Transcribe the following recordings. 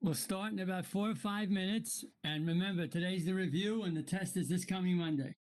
We'll start in about 4 or 5 minutes. And remember, today's the review and the test is this coming Monday.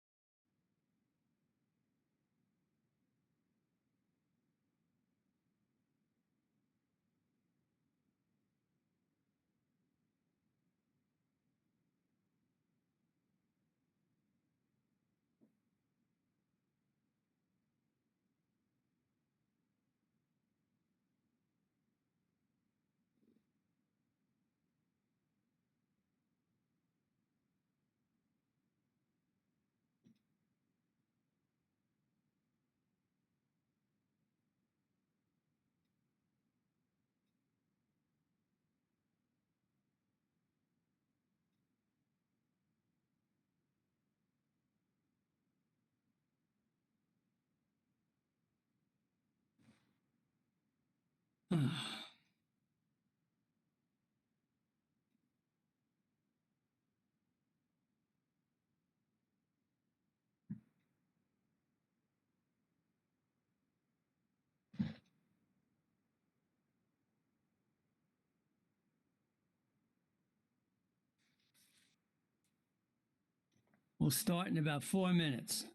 We'll start in about 4 minutes.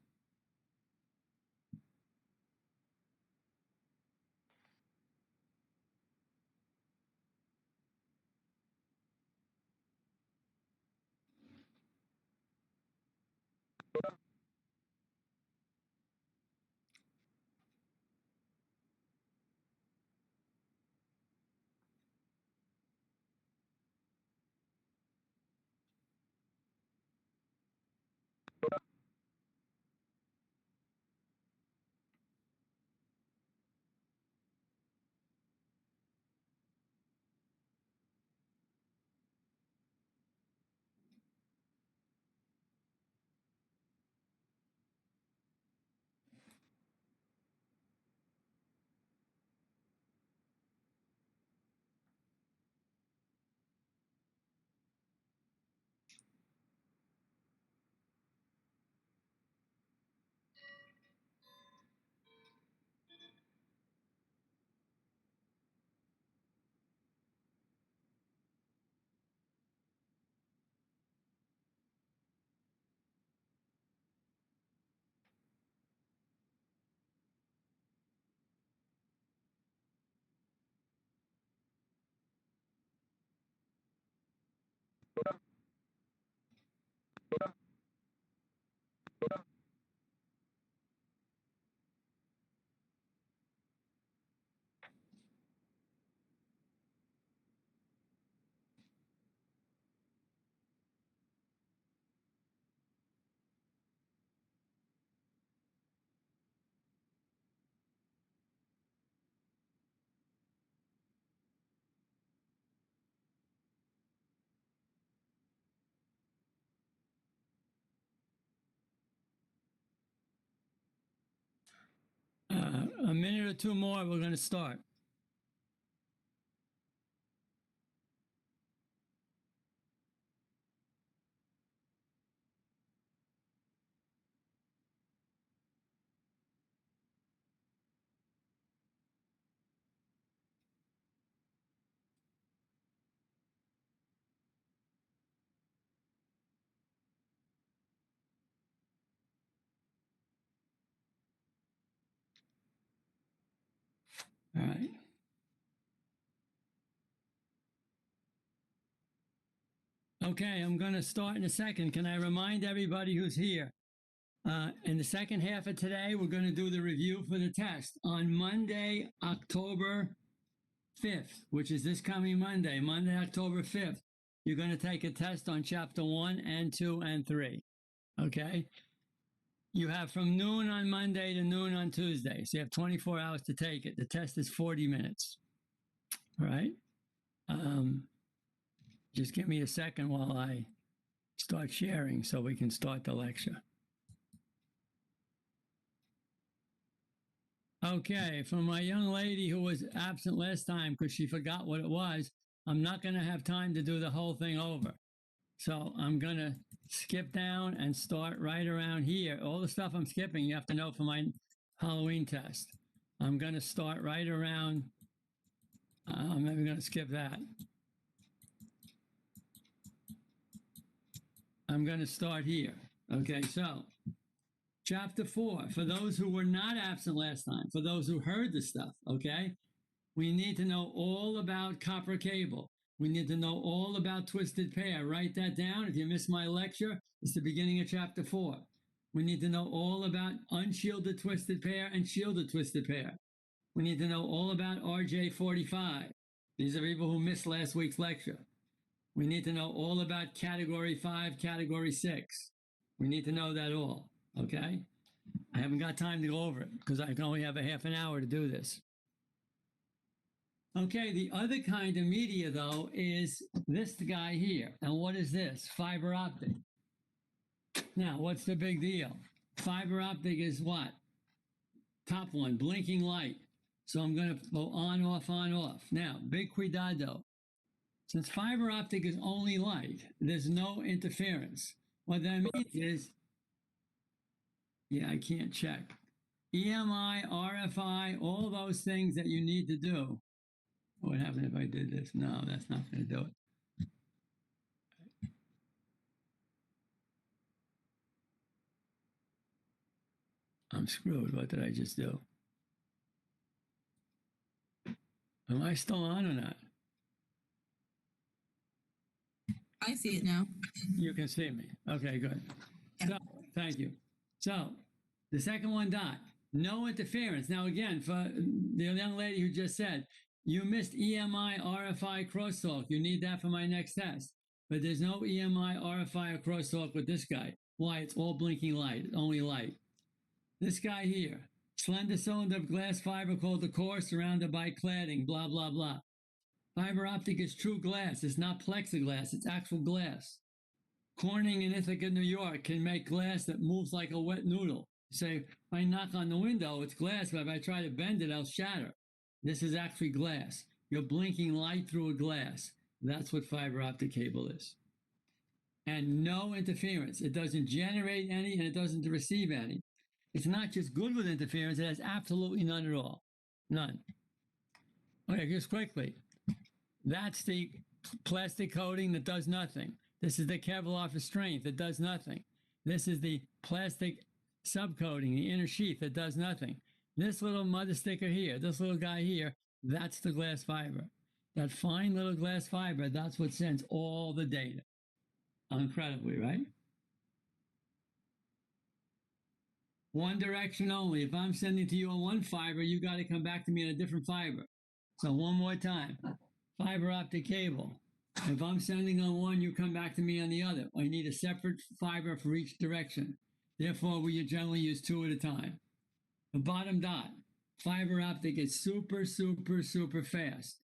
A minute or two more, we're going to start. All right. Okay, I'm going to start in a second. Can I remind everybody who's here? In the second half of today, we're going to do the review for the test. On Monday, October 5th, which is this coming Monday, October 5th, you're going to take a test on chapter 1 and 2 and 3. Okay? You have from noon on Monday to noon on Tuesday. So you have 24 hours to take it. The test is 40 minutes. All right? Just give me a second while I start sharing so we can start the lecture. Okay, for my young lady who was absent last time because she forgot what it was, I'm not going to have time to do the whole thing over. So I'm going to skip down and start right around here. All the stuff I'm skipping, you have to know for my Halloween test. I'm going to start right around, I'm never going to skip that. I'm going to start here. Okay, so chapter 4, for those who were not absent last time, for those who heard the stuff, okay, we need to know all about copper cable. We need to know all about twisted pair. Write that down. If you missed my lecture, it's the beginning of chapter 4. We need to know all about unshielded twisted pair and shielded twisted pair. We need to know all about RJ45. These are people who missed last week's lecture. We need to know all about category 5, category 6. We need to know that all, okay? I haven't got time to go over it because I can only have a half an hour to do this. Okay, the other kind of media, though, is this guy here. And what is this? Fiber optic. Now, what's the big deal? Fiber optic is what? Top one, blinking light. So I'm going to go on, off, on, off. Now, big cuidado. Since fiber optic is only light, there's no interference. What that means is, yeah, I can't check. EMI, RFI, all those things that you need to do. What happened if I did this? No, that's not going to do it. I'm screwed. What did I just do? Am I still on or not? I see it now. You can see me. Okay, good. Yeah. So, thank you. So, the second one, dot. No interference. Now, again, for the young lady who just said, you missed EMI, RFI crosstalk. You need that for my next test. But there's no EMI, RFI, or crosstalk with this guy. Why? It's all blinking light, only light. This guy here, slender cylinder of glass fiber called the core surrounded by cladding, blah, blah, blah. Fiber optic is true glass. It's not plexiglass. It's actual glass. Corning in Ithaca, New York can make glass that moves like a wet noodle. Say, if I knock on the window, it's glass, but if I try to bend it, I'll shatter. This is actually glass. You're blinking light through a glass. That's what fiber optic cable is. And no interference. It doesn't generate any and it doesn't receive any. It's not just good with interference, it has absolutely none at all. None. Okay, just quickly. That's the plastic coating that does nothing. This is the Kevlar for strength that does nothing. This is the plastic subcoating, the inner sheath that does nothing. This little mother sticker here, this little guy here, that's the glass fiber. That fine little glass fiber, that's what sends all the data. Incredibly, right? One direction only. If I'm sending to you on one fiber, you got to come back to me on a different fiber. So one more time. Fiber optic cable. If I'm sending on one, you come back to me on the other. I need a separate fiber for each direction. Therefore, we generally use 2 at a time. The bottom dot. Fiber optic is super, super, super fast.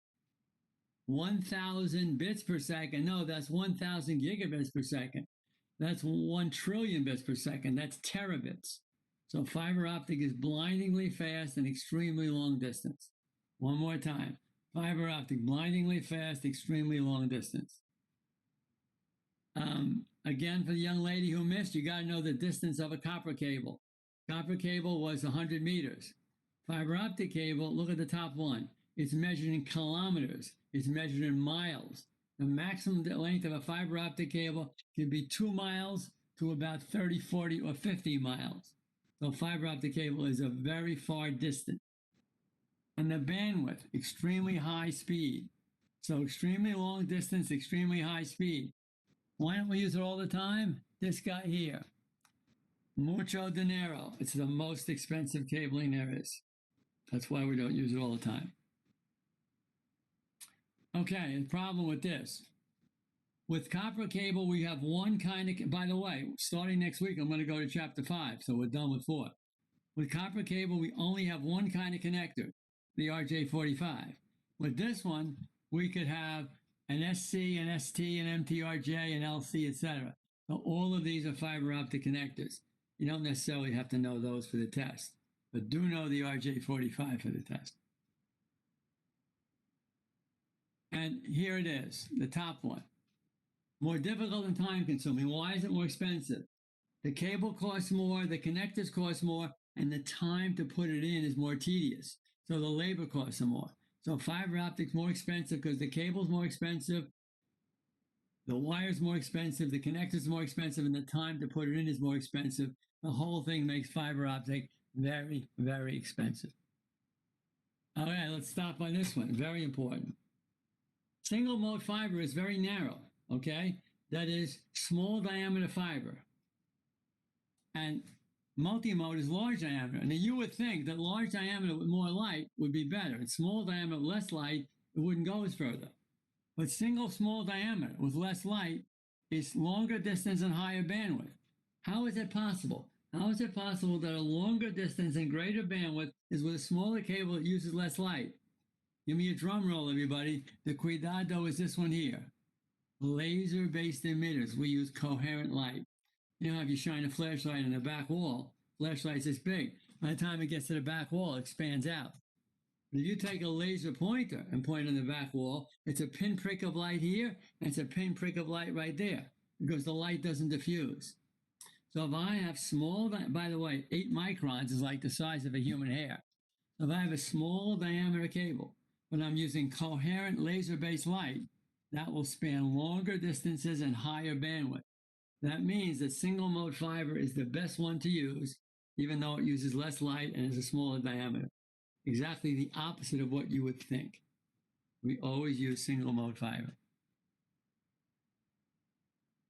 1,000 bits per second. No, that's 1,000 gigabits per second. That's 1 trillion bits per second. That's terabits. So fiber optic is blindingly fast and extremely long distance. One more time. Fiber optic, blindingly fast, extremely long distance. Again, for the young lady who missed, you got to know the distance of a copper cable. Copper cable was 100 meters. Fiber optic cable, look at the top one. It's measured in kilometers. It's measured in miles. The maximum length of a fiber optic cable can be 2 miles to about 30, 40, or 50 miles. So fiber optic cable is a very far distance. And the bandwidth, extremely high speed. So extremely long distance, extremely high speed. Why don't we use it all the time? This guy here. Mucho dinero. It's the most expensive cabling there is. That's why we don't use it all the time. Okay, the problem with this. With copper cable, we have one kind of, by the way, starting next week, I'm going to go to chapter 5, so we're done with 4. With copper cable, we only have one kind of connector, the RJ45. With this one, we could have an SC, an ST, an MTRJ, an LC, etc. So all of these are fiber optic connectors. You don't necessarily have to know those for the test, but do know the RJ45 for the test. And here it is, the top one. More difficult and time consuming. Why is it more expensive? The cable costs more, the connectors cost more, and the time to put it in is more tedious. So the labor costs are more. So fiber optics more expensive because the cable's more expensive. The wire's more expensive, the connector's more expensive, and the time to put it in is more expensive. The whole thing makes fiber optic very, very expensive. All right, let's stop on this one. Very important. Single mode fiber is very narrow, okay? That is small diameter fiber. And multi-mode is large diameter. Now you would think that large diameter with more light would be better. And small diameter with less light, it wouldn't go as further. But single small diameter with less light is longer distance and higher bandwidth. How is it possible? How is it possible that a longer distance and greater bandwidth is with a smaller cable that uses less light? Give me a drum roll, everybody. The cuidado is this one here. Laser-based emitters. We use coherent light. You know, if you shine a flashlight on the back wall, flashlight's this big. By the time it gets to the back wall, it expands out. But if you take a laser pointer and point on the back wall, it's a pinprick of light here, and it's a pinprick of light right there, because the light doesn't diffuse. So if I have small, by the way, 8 microns is like the size of a human hair. So if I have a small diameter cable, but I'm using coherent laser-based light, that will span longer distances and higher bandwidth. That means that single mode fiber is the best one to use, even though it uses less light and is a smaller diameter. Exactly the opposite of what you would think. We always use single mode fiber.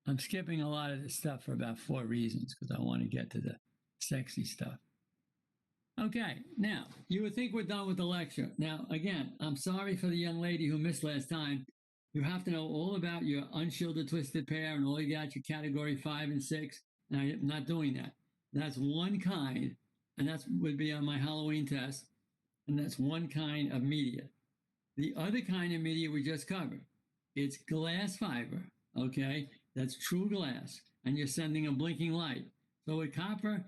I'm skipping a lot of this stuff for about 4 reasons, because I want to get to the sexy stuff. Okay, now, you would think we're done with the lecture. Now, again, I'm sorry for the young lady who missed last time. You have to know all about your unshielded twisted pair and all you got your category 5 and 6. And I'm not doing that. That's one kind, and that would be on my Halloween test, and that's one kind of media. The other kind of media we just covered, it's glass fiber, okay? That's true glass, and you're sending a blinking light. So with copper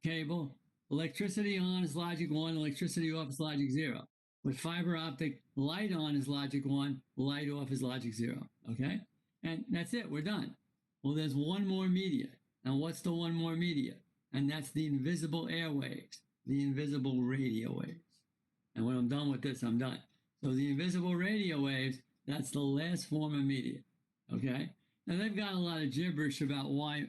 cable, electricity on is logic 1, electricity off is logic 0. With fiber optic, light on is logic 1, light off is logic 0, okay? And that's it, we're done. Well, there's one more media. Now, what's the one more media? And that's the invisible airwaves, the invisible radio waves. And when I'm done with this, I'm done. So the invisible radio waves, that's the last form of media, okay? Now, they've got a lot of gibberish about why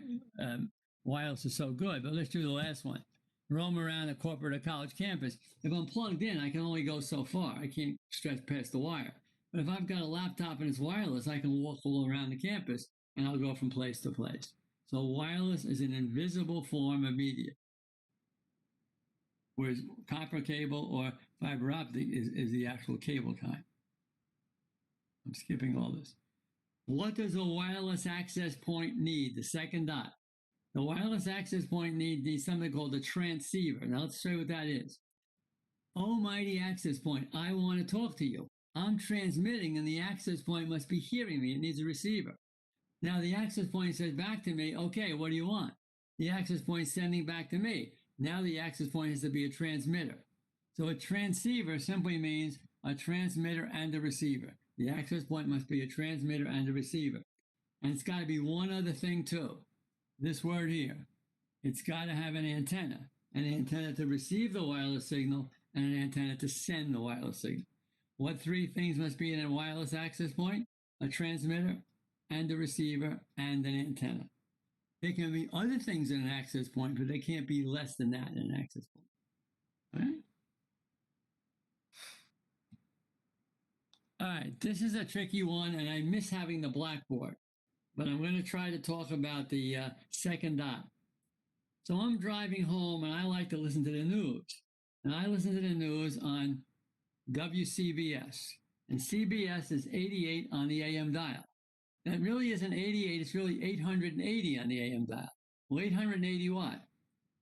wireless is so good, but let's do the last one. Roam around a corporate or college campus. If I'm plugged in, I can only go so far. I can't stretch past the wire. But if I've got a laptop and it's wireless, I can walk all around the campus and I'll go from place to place. So wireless is an invisible form of media, whereas copper cable or fiber optic is the actual cable kind. I'm skipping all this. What does a wireless access point need? The second dot. The wireless access point needs something called a transceiver. Now let's show you what that is. Almighty access point, I want to talk to you. I'm transmitting and the access point must be hearing me. It needs a receiver. Now the access point says back to me, okay, what do you want? The access point is sending back to me. Now the access point has to be a transmitter. So a transceiver simply means a transmitter and a receiver. The access point must be a transmitter and a receiver. And it's got to be one other thing too. This word here. It's got to have an antenna to receive the wireless signal and an antenna to send the wireless signal. What 3 things must be in a wireless access point? A transmitter and a receiver and an antenna. There can be other things in an access point, but they can't be less than that in an access point. All right? All right, this is a tricky one, and I miss having the blackboard, but I'm going to try to talk about the second dot. So I'm driving home, and I like to listen to the news. And I listen to the news on WCBS, and CBS is 88 on the AM dial. That really isn't 88, it's really 880 on the AM dial. Well, 880 what?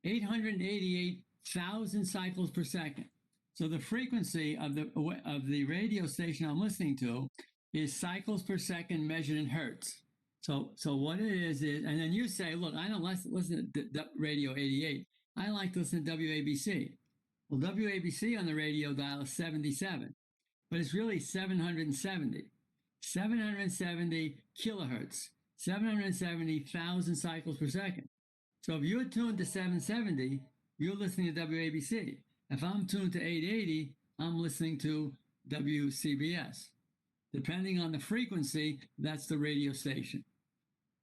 888,000 cycles per second. So the frequency of the radio station I'm listening to is cycles per second measured in hertz. So what it is, and then you say, look, I don't listen to Radio 88. I like to listen to WABC. Well, WABC on the radio dial is 77, but it's really 770. 770 kilohertz, 770,000 cycles per second. So if you're tuned to 770, you're listening to WABC. If I'm tuned to 880, I'm listening to WCBS. Depending on the frequency, that's the radio station.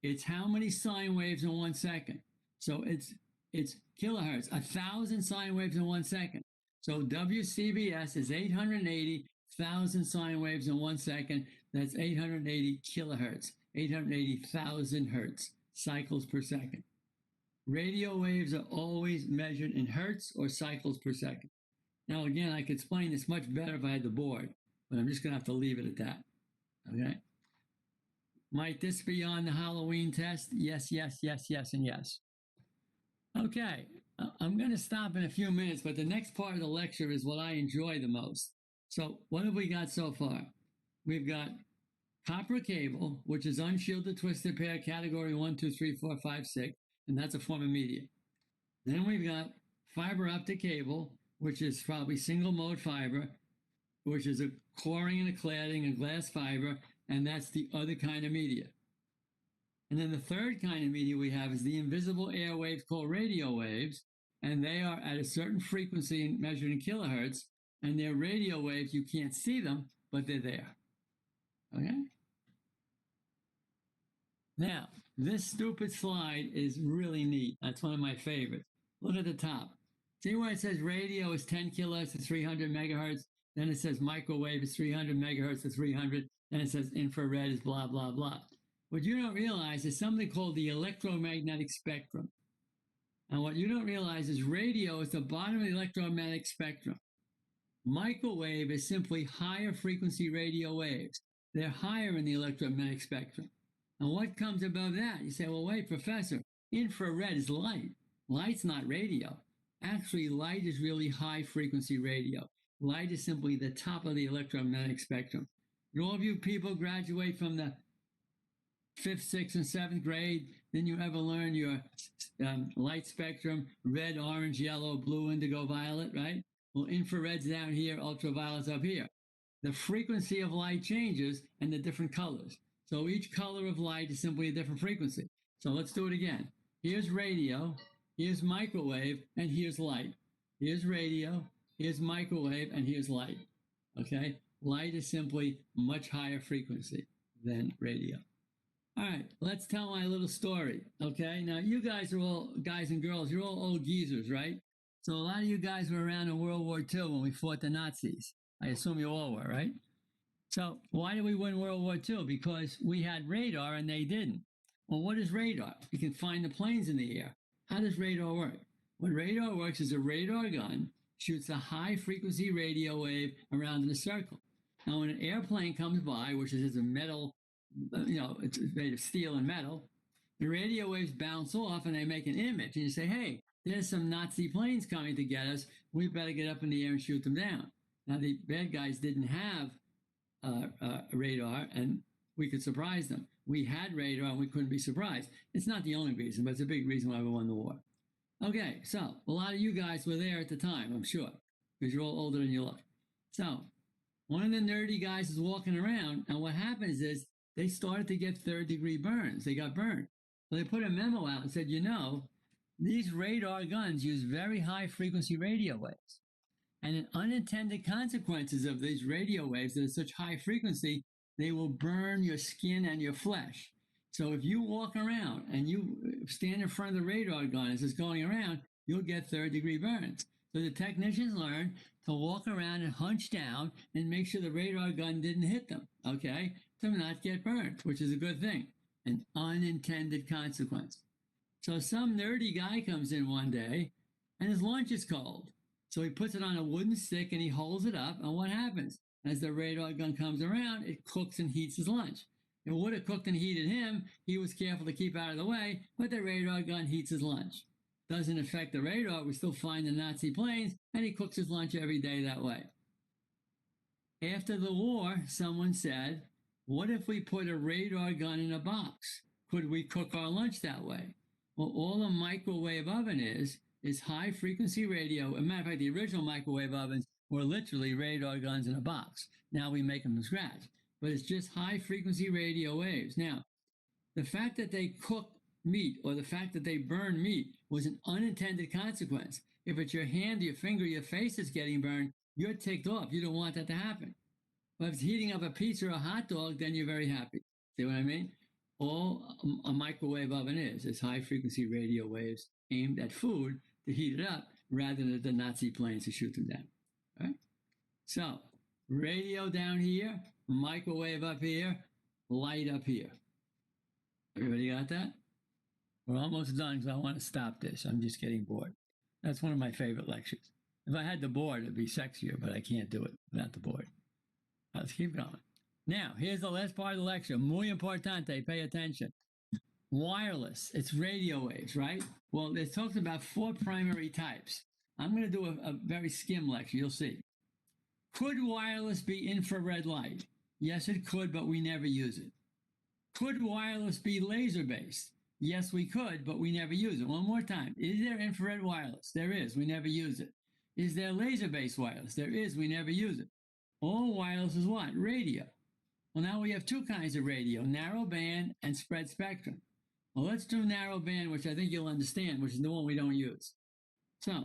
It's how many sine waves in 1 second. So it's kilohertz, 1,000 sine waves in 1 second. So WCBS is 880,000 sine waves in 1 second. That's 880 kilohertz, 880,000 hertz, cycles per second. Radio waves are always measured in hertz or cycles per second. Now, again, I could explain this much better if I had the board, but I'm just going to have to leave it at that. Okay. Might this be on the Halloween test? Yes, yes, yes, yes, and yes. Okay. I'm going to stop in a few minutes, but the next part of the lecture is what I enjoy the most. So what have we got so far? We've got copper cable, which is unshielded twisted pair, category 1, 2, 3, 4, 5, 6, and that's a form of media. Then we've got fiber optic cable, which is probably single mode fiber, which is a coring and a cladding and glass fiber, and that's the other kind of media. And then the third kind of media we have is the invisible air waves called radio waves, and they are at a certain frequency measured in kilohertz, and they're radio waves. You can't see them, but they're there. Okay? Now, this stupid slide is really neat. That's one of my favorites. Look at the top. See where it says radio is 10 kilohertz to 300 megahertz? Then it says microwave is 300 megahertz to 300. Then it says infrared is blah, blah, blah. What you don't realize is something called the electromagnetic spectrum. And what you don't realize is radio is the bottom of the electromagnetic spectrum. Microwave is simply higher frequency radio waves. They're higher in the electromagnetic spectrum. And what comes above that? You say, well, wait, professor, infrared is light. Light's not radio. Actually, light is really high frequency radio. Light is simply the top of the electromagnetic spectrum. And all of you people graduate from the 5th, 6th, and 7th grade, then you ever learn your light spectrum, red, orange, yellow, blue, indigo, violet, right? Well, infrared's down here, ultraviolet's up here. The frequency of light changes and the different colors. So each color of light is simply a different frequency. So let's do it again. Here's radio, here's microwave, and here's light. Here's radio, here's microwave, and here's light. Okay? Light is simply much higher frequency than radio. All right, let's tell my little story. Okay? Now, you guys are all, guys and girls, you're all old geezers, right? So a lot of you guys were around in World War II when we fought the Nazis. I assume you all were, right? So why did we win World War II? Because we had radar and they didn't. Well, what is radar? You can find the planes in the air. How does radar work? What radar works is a radar gun shoots a high frequency radio wave around in a circle. Now, when an airplane comes by, which is a metal, it's made of steel and metal, the radio waves bounce off and they make an image. And you say, hey, there's some Nazi planes coming to get us. We better get up in the air and shoot them down. Now, the bad guys didn't have radar, and we could surprise them. We had radar, and we couldn't be surprised. It's not the only reason, but it's a big reason why we won the war. Okay, so a lot of you guys were there at the time, I'm sure, because you're all older than you look. So one of the nerdy guys is walking around, and what happens is they started to get third-degree burns. They got burned. So they put a memo out and said, these radar guns use very high-frequency radio waves. And in unintended consequences of these radio waves that are such high frequency, they will burn your skin and your flesh. So if you walk around and you stand in front of the radar gun as it's going around, you'll get third-degree burns. So the technicians learned to walk around and hunch down and make sure the radar gun didn't hit them, okay, to not get burned, which is a good thing, an unintended consequence. So some nerdy guy comes in one day and his lunch is cold. So he puts it on a wooden stick and he holds it up, and what happens? As the radar gun comes around, it cooks and heats his lunch. It would have cooked and heated him. He was careful to keep out of the way, but the radar gun heats his lunch. Doesn't affect the radar. We still find the Nazi planes, and he cooks his lunch every day that way. After the war, someone said, what if we put a radar gun in a box? Could we cook our lunch that way? Well, all a microwave oven is high-frequency radio. As a matter of fact, the original microwave ovens were literally radar guns in a box. Now we make them from scratch. But it's just high-frequency radio waves. Now, the fact that they cook meat or the fact that they burn meat was an unintended consequence. If it's your hand, your finger, your face that's getting burned, you're ticked off. You don't want that to happen. But if it's heating up a pizza or a hot dog, then you're very happy. See what I mean? All a microwave oven is high frequency radio waves aimed at food to heat it up rather than the Nazi planes to shoot them down. All right? So, radio down here, microwave up here, light up here. Everybody got that? We're almost done because I want to stop this. I'm just getting bored. That's one of my favorite lectures. If I had the board, it'd be sexier, but I can't do it without the board. Let's keep going. Now, here's the last part of the lecture. Muy importante, pay attention. Wireless, it's radio waves, right? Well, it talks about 4 primary types. I'm going to do a very skim lecture, you'll see. Could wireless be infrared light? Yes, it could, but we never use it. Could wireless be laser-based? Yes, we could, but we never use it. One more time. Is there infrared wireless? There is. We never use it. Is there laser-based wireless? There is. We never use it. All wireless is what? Radio. Well, now we have 2 kinds of radio, narrow band and spread spectrum. Well, let's do narrow band, which I think you'll understand, which is the one we don't use. So,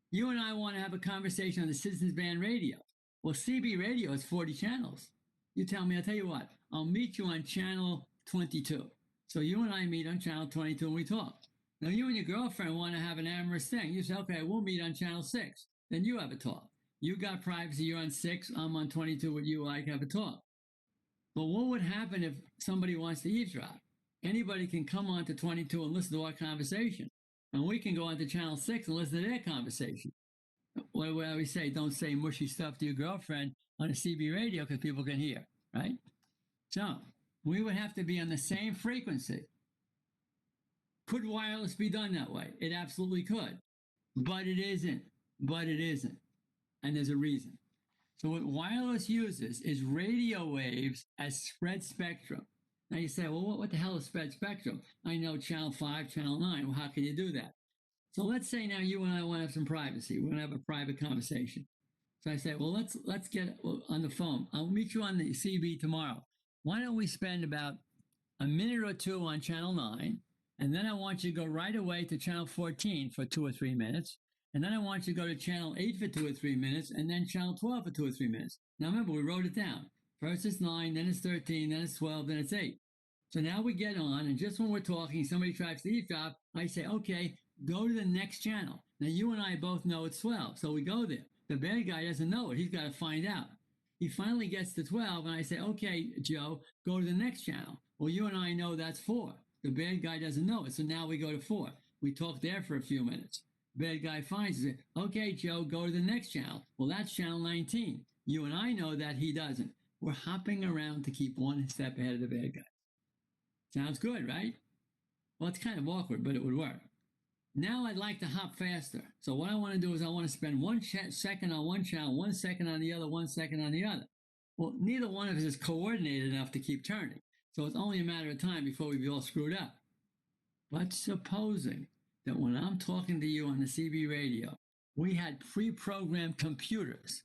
you and I want to have a conversation on the Citizens Band radio. Well, CB radio is 40 channels. You tell me, I'll tell you what, I'll meet you on channel 22. So you and I meet on channel 22 and we talk. Now you and your girlfriend want to have an amorous thing. You say, okay, we'll meet on channel 6. Then you have a talk. You got privacy, you're on 6, I'm on 22 with you, I can have a talk. But what would happen if somebody wants to eavesdrop? Anybody can come on to 22 and listen to our conversation. And we can go on to channel 6 and listen to their conversation. What do we always say? Don't say mushy stuff to your girlfriend on a CB radio because people can hear, right? So we would have to be on the same frequency. Could wireless be done that way? It absolutely could. But it isn't. But it isn't. And there's a reason. So what wireless uses is radio waves as spread spectrum. Now you say, well, what the hell is spread spectrum? I know channel 5, channel 9. Well, how can you do that? So let's say now you and I want to have some privacy. We're going to have a private conversation. So I say, well, let's get on the phone. I'll meet you on the CB tomorrow. Why don't we spend about a minute or 2 on channel 9, and then I want you to go right away to channel 14 for 2 or 3 minutes, and then I want you to go to channel 8 for 2 or 3 minutes, and then channel 12 for 2 or 3 minutes. Now remember, we wrote it down. First it's 9, then it's 13, then it's 12, then it's 8. So now we get on, and just when we're talking, somebody tries to eavesdrop, I say, okay, go to the next channel. Now you and I both know it's 12, so we go there. The bad guy doesn't know it. He's got to find out. He finally gets to 12, and I say, okay, Joe, go to the next channel. Well, you and I know that's 4. The bad guy doesn't know it, so now we go to 4. We talk there for a few minutes. Bad guy finds it. Okay, Joe, go to the next channel. Well, that's channel 19. You and I know that he doesn't. We're hopping around to keep one step ahead of the bad guy. Sounds good, right? Well, it's kind of awkward, but it would work. Now I'd like to hop faster. So what I want to do is I want to spend 1 second on one channel, 1 second on the other, 1 second on the other. Well, neither one of us is coordinated enough to keep turning. So it's only a matter of time before we be all screwed up. But supposing that when I'm talking to you on the CB radio, we had pre-programmed computers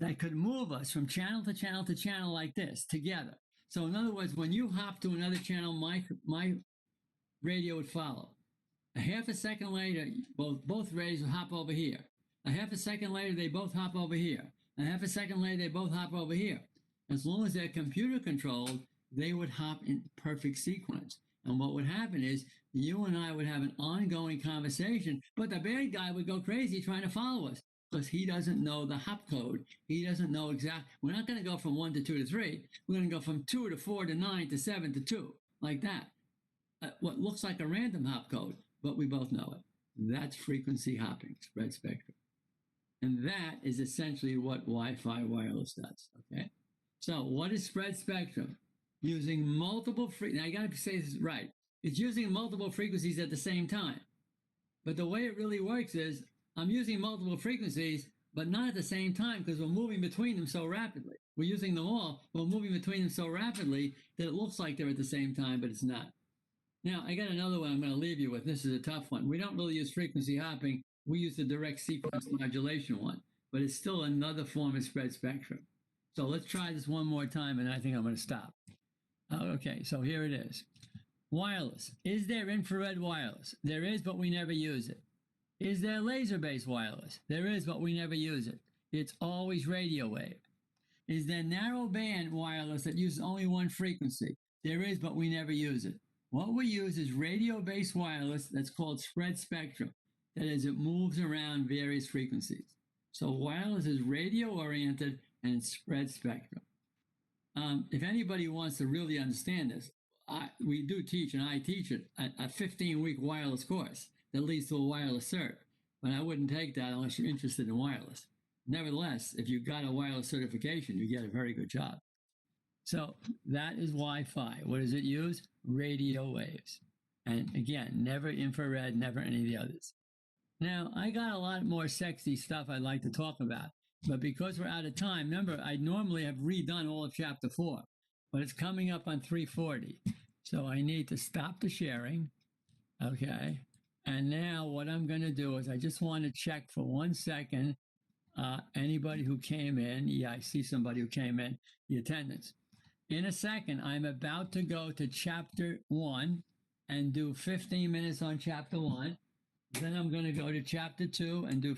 that could move us from channel to channel to channel like this together. So in other words, when you hop to another channel, my radio would follow. A half a second later, both radios would hop over here. A half a second later, they both hop over here. A half a second later, they both hop over here. As long as they're computer controlled, they would hop in perfect sequence. And what would happen is you and I would have an ongoing conversation, but the bad guy would go crazy trying to follow us because he doesn't know the hop code. He doesn't know exactly. We're not going to go from 1 to 2 to 3. We're going to go from 2 to 4 to 9 to 7 to 2, like that. What looks like a random hop code, but we both know it. That's frequency hopping, spread spectrum. And that is essentially what Wi-Fi wireless does, okay? So what is spread spectrum? Using multiple now I got to say this right. It's using multiple frequencies at the same time. But the way it really works is I'm using multiple frequencies, but not at the same time because we're moving between them so rapidly. We're using them all, but we're moving between them so rapidly that it looks like they're at the same time, but it's not. Now, I got another one I'm going to leave you with. This is a tough one. We don't really use frequency hopping. We use the direct sequence modulation one, but it's still another form of spread spectrum. So let's try this one more time, and I think I'm going to stop. Okay, so here it is. Wireless. Is there infrared wireless? There is, but we never use it. Is there laser-based wireless? There is, but we never use it. It's always radio wave. Is there narrowband wireless that uses only one frequency? There is, but we never use it. What we use is radio-based wireless that's called spread spectrum. That is, it moves around various frequencies. So wireless is radio-oriented and it's spread spectrum. If anybody wants to really understand this, we do teach, and I teach it, a 15-week wireless course that leads to a wireless cert. But I wouldn't take that unless you're interested in wireless. Nevertheless, if you got a wireless certification, you get a very good job. So that is Wi-Fi. What does it use? Radio waves. And again, never infrared, never any of the others. Now, I got a lot more sexy stuff I'd like to talk about. But because we're out of time, remember, I normally have redone all of chapter 4, but it's coming up on 3:40. So I need to stop the sharing. Okay. And now what I'm going to do is I just want to check for 1 second anybody who came in. Yeah, I see somebody who came in, the attendance. In a second, I'm about to go to chapter 1 and do 15 minutes on chapter 1. Then I'm going to go to chapter 2 and do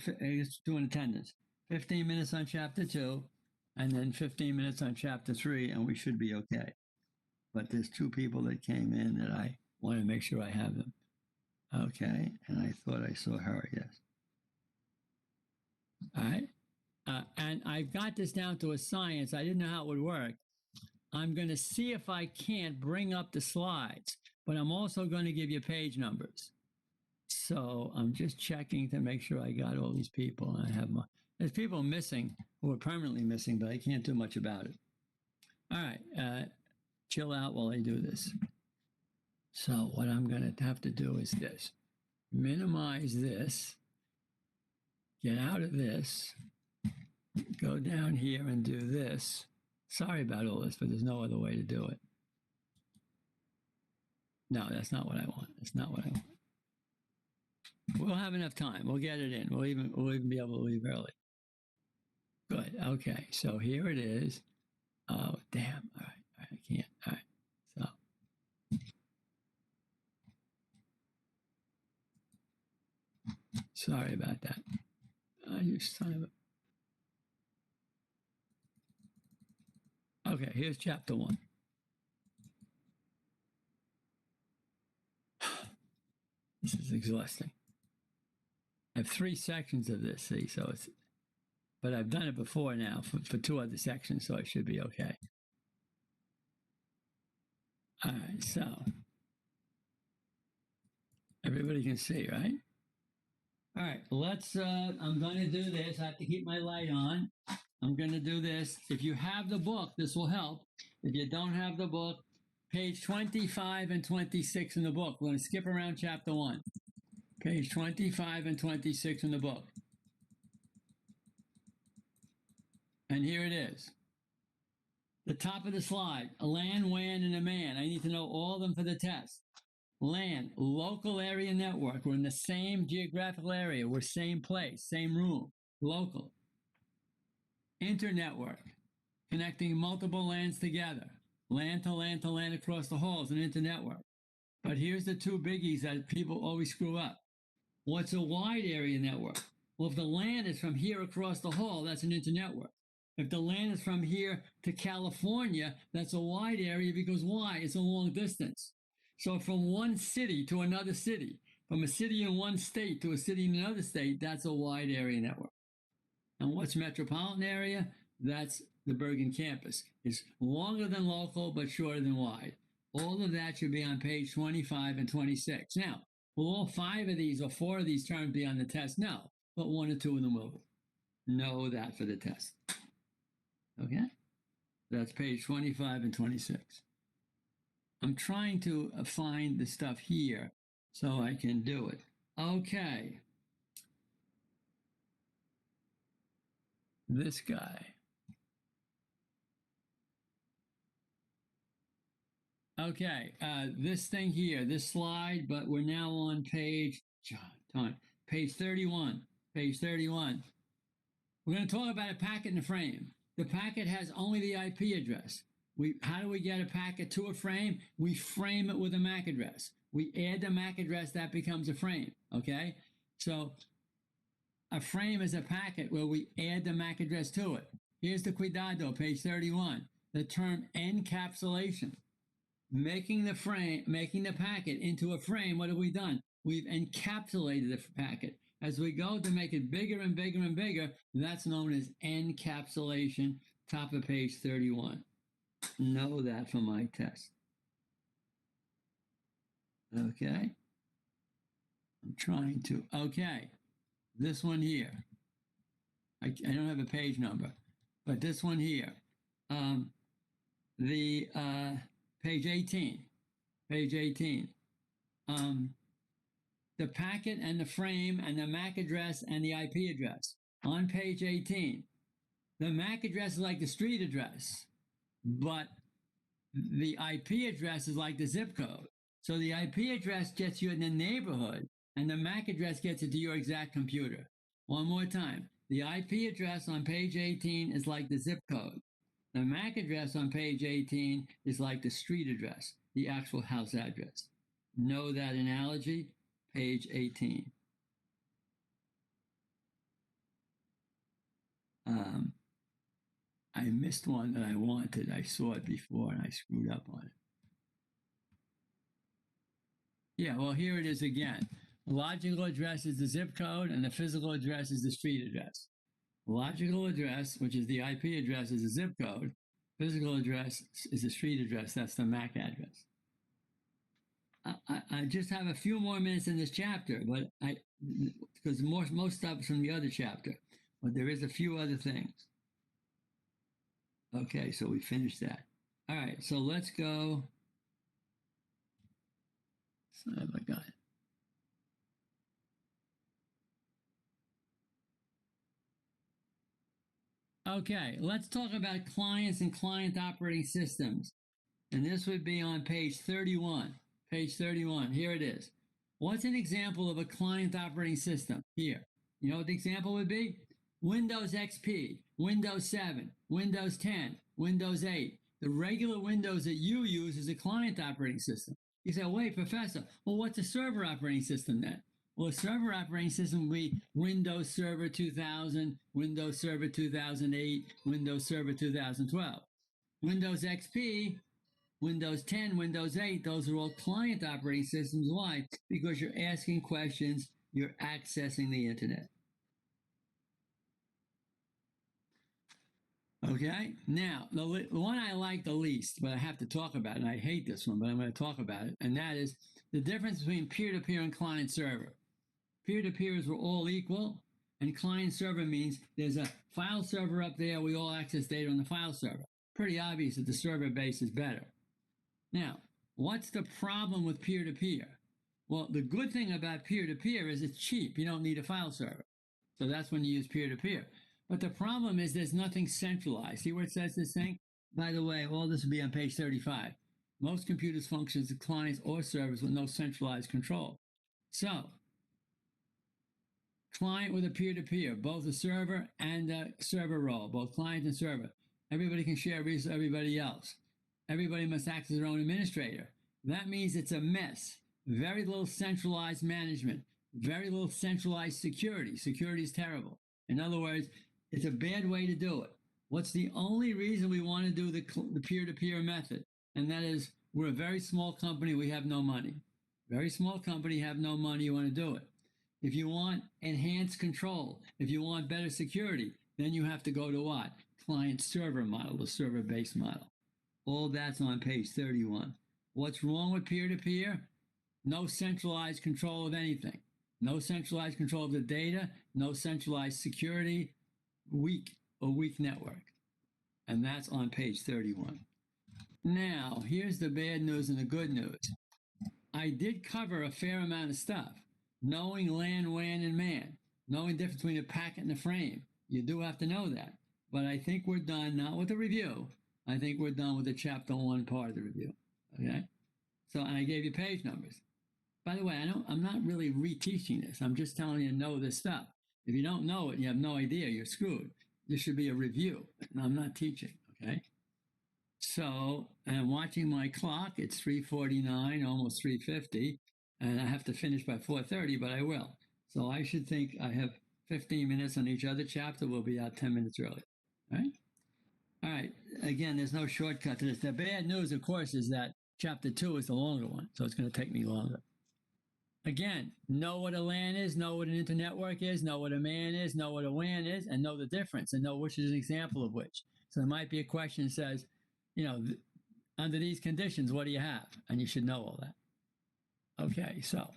an attendance. 15 minutes on chapter 2, and then 15 minutes on chapter 3, and we should be okay. But there's 2 people that came in that I want to make sure I have them. Okay, and I thought I saw her, yes. All right, and I've got this down to a science. I didn't know how it would work. I'm going to see if I can't bring up the slides, but I'm also going to give you page numbers. So I'm just checking to make sure I got all these people. I have there's people missing who are permanently missing, but I can't do much about it. All right, chill out while I do this. So what I'm going to have to do is this. Minimize this. Get out of this. Go down here and do this. Sorry about all this, but there's no other way to do it. No, that's not what I want. That's not what I want. We'll have enough time. We'll get it in. We'll even be able to leave early. Good. Okay. So here it is. Oh, damn. All right. I can't. All right. So. Sorry about that. You son of a... Okay. Here's chapter 1. This is exhausting. I have 3 sections of this, see, so it's... But I've done it before now for 2 other sections, so I should be okay. All right, so everybody can see, right? All right, let's, I'm going to do this. I have to keep my light on. I'm going to do this. If you have the book, this will help. If you don't have the book, page 25 and 26 in the book. We're going to skip around chapter 1. Page 25 and 26 in the book. And here it is. The top of the slide, a LAN, WAN, and a MAN. I need to know all of them for the test. LAN, local area network. We're in the same geographical area. We're same place, same room, local. Internetwork, connecting multiple LANs together. LAN to LAN to LAN across the halls, an internetwork. But here's the 2 biggies that people always screw up. What's a wide area network? Well, if the LAN is from here across the hall, that's an internetwork. If the LAN is from here to California, that's a wide area because why? It's a long distance. So from one city to another city, from a city in one state to a city in another state, that's a wide area network. And what's metropolitan area? That's the Bergen campus. It's longer than local, but shorter than wide. All of that should be on page 25 and 26. Now, will all 5 of these or 4 of these terms be on the test? No, but 1 or 2 of them will. Know that for the test. Okay? That's page 25 and 26. I'm trying to find the stuff here so I can do it. Okay. This guy. Okay, this thing here, this slide, but we're now on page 31. Page 31. We're going to talk about a packet and a frame. The packet has only the IP address. How do we get a packet to a frame? We frame it with a MAC address. We add the MAC address, that becomes a frame, okay? So a frame is a packet where we add the MAC address to it. Here's the cuidado, page 31. The term encapsulation. Making the packet into a frame, what have we done? We've encapsulated the packet. As we go to make it bigger and bigger and bigger, that's known as encapsulation, top of page 31. Know that for my test. Okay. I'm trying to, okay. This one here. I don't have a page number, but this one here. Page 18. Page 18. The packet and the frame and the MAC address and the IP address. On page 18, the MAC address is like the street address, but the IP address is like the zip code. So the IP address gets you in the neighborhood, and the MAC address gets it to your exact computer. One more time. The IP address on page 18 is like the zip code. The MAC address on page 18 is like the street address, the actual house address. Know that analogy? Page 18. I missed one that I wanted. I saw it before and I screwed up on it. Yeah, well, here it is again. Logical address is the zip code and the physical address is the street address. Logical address, which is the IP address, is the zip code. Physical address is the street address. That's the MAC address. I just have a few more minutes in this chapter, but because most stuff is from the other chapter, but there is a few other things. Okay, so we finished that. All right, so let's go. Son of a gun. Okay, let's talk about clients and client operating systems. And this would be on page 31. Page 31, here it is. What's an example of a client operating system? Here. You know what the example would be? Windows XP, Windows 7, Windows 10, Windows 8. The regular Windows that you use is a client operating system. You say, wait, Professor, well, what's a server operating system then? Well, a server operating system would be Windows Server 2000, Windows Server 2008, Windows Server 2012. Windows XP, Windows 10, Windows 8, those are all client operating systems. Why? Because you're asking questions, you're accessing the internet. Okay, now the one I like the least, but I have to talk about it, and I hate this one, but I'm going to talk about it, and that is the difference between peer-to-peer and client-server. Peer-to-peers were all equal, and client-server means there's a file server up there, we all access data on the file server. Pretty obvious that the server base is better. Now, what's the problem with peer-to-peer? Well, the good thing about peer-to-peer is it's cheap. You don't need a file server. So that's when you use peer-to-peer. But the problem is there's nothing centralized. See where it says this thing? By the way, all this will be on page 35. Most computers function as clients or servers with no centralized control. So, client with a peer-to-peer, both a server and a server role, both client and server. Everybody can share resources with everybody else. Everybody must act as their own administrator. That means it's a mess. Very little centralized management. Very little centralized security. Security is terrible. In other words, it's a bad way to do it. What's the only reason we want to do the peer-to-peer method? And that is, we're a very small company, we have no money. Very small company, have no money, you want to do it. If you want enhanced control, if you want better security, then you have to go to what? Client-server model, the server-based model. All that's on page 31. What's wrong with peer-to-peer? No centralized control of anything. No centralized control of the data, no centralized security, weak network. And that's on page 31. Now, here's the bad news and the good news. I did cover a fair amount of stuff. Knowing LAN, WAN, and MAN. Knowing the difference between a packet and a frame. You do have to know that. But I think we're done, not with the review. I think we're done with the chapter 1 part of the review. Okay? So, and I gave you page numbers. By the way, I'm not really reteaching this. I'm just telling you to know this stuff. If you don't know it, you have no idea, you're screwed. This should be a review. And I'm not teaching, okay? So, and I'm watching my clock. It's 3:49, almost 3:50, and I have to finish by 4:30, but I will. So I should think I have 15 minutes on each other chapter. We'll be out 10 minutes early, all right? right. Again, there's no shortcut to this. The bad news, of course, is that chapter 2 is the longer one, so it's going to take me longer. Again, know what a LAN is, know what an internetwork is, know what a MAN is, know what a WAN is, and know the difference, and know which is an example of which. So there might be a question that says, under these conditions, what do you have? And you should know all that. Okay, so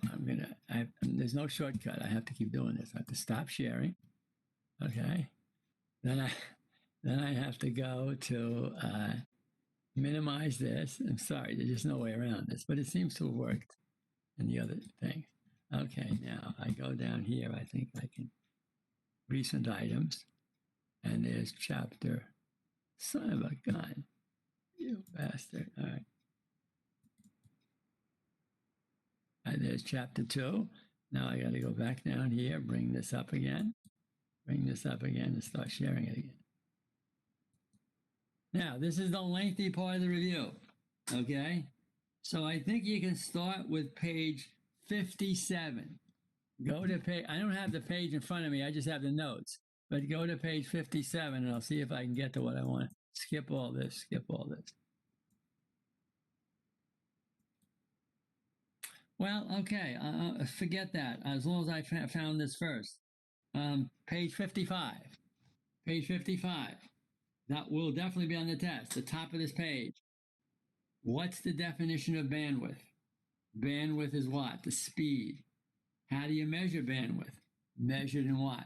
there's no shortcut. I have to keep doing this. I have to stop sharing. Okay. Then I have to go to minimize this. I'm sorry, there's just no way around this, but it seems to have worked in the other thing. Okay, now I go down here. I think I can recent items, and there's chapter. Son of a gun, you bastard! All right. And there's chapter 2. Now I got to go back down here, bring this up again, and start sharing it again. Now, this is the lengthy part of the review, okay? So I think you can start with page 57. Go to page, I don't have the page in front of me, I just have the notes. But go to page 57 and I'll see if I can get to what I want. Skip all this. Well, okay, forget that, as long as I found this first. Page 55. Page 55. That will definitely be on the test, the top of this page. What's the definition of bandwidth? Bandwidth is what? The speed. How do you measure bandwidth? Measured in what?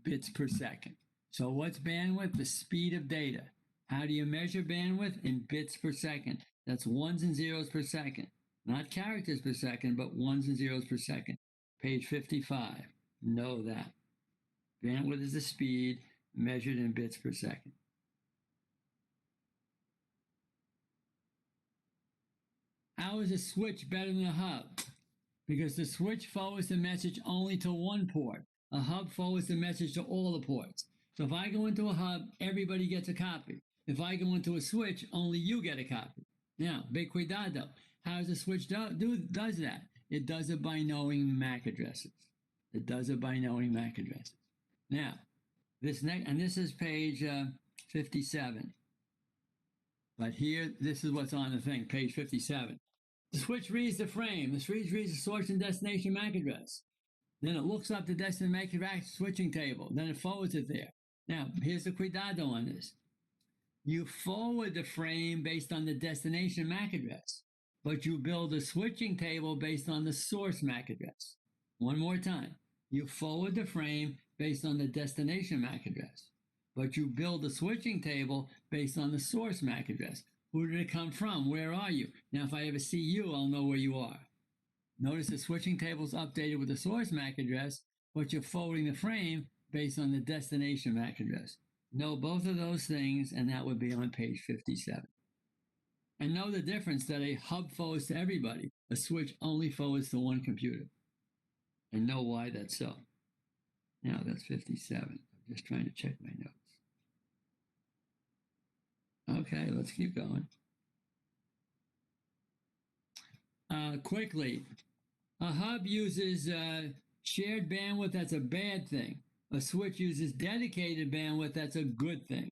Bits per second. So what's bandwidth? The speed of data. How do you measure bandwidth? In bits per second. That's ones and zeros per second. Not characters per second, but ones and zeros per second. Page 55. Know that. Bandwidth is the speed measured in bits per second. How is a switch better than a hub? Because the switch forwards the message only to one port. A hub forwards the message to all the ports. So if I go into a hub, everybody gets a copy. If I go into a switch, only you get a copy. Now, big cuidado. How does a switch does that? It does it by knowing MAC addresses. Now, this is page 57. But here, this is what's on the thing, page 57. The switch reads the frame. The switch reads the source and destination MAC address. Then it looks up the destination MAC address switching table. Then it forwards it there. Now, here's the cuidado on this. You forward the frame based on the destination MAC address, but you build a switching table based on the source MAC address. One more time. You forward the frame based on the destination MAC address, but you build a switching table based on the source MAC address. Who did it come from? Where are you? Now, if I ever see you, I'll know where you are. Notice the switching table is updated with the source MAC address, but you're forwarding the frame based on the destination MAC address. Know both of those things, and that would be on page 57. And know the difference that a hub forwards to everybody. A switch only forwards to one computer. And know why that's so. Now, that's 57. I'm just trying to check my notes. Okay, let's keep going. Quickly, a hub uses shared bandwidth, that's a bad thing. A switch uses dedicated bandwidth, that's a good thing.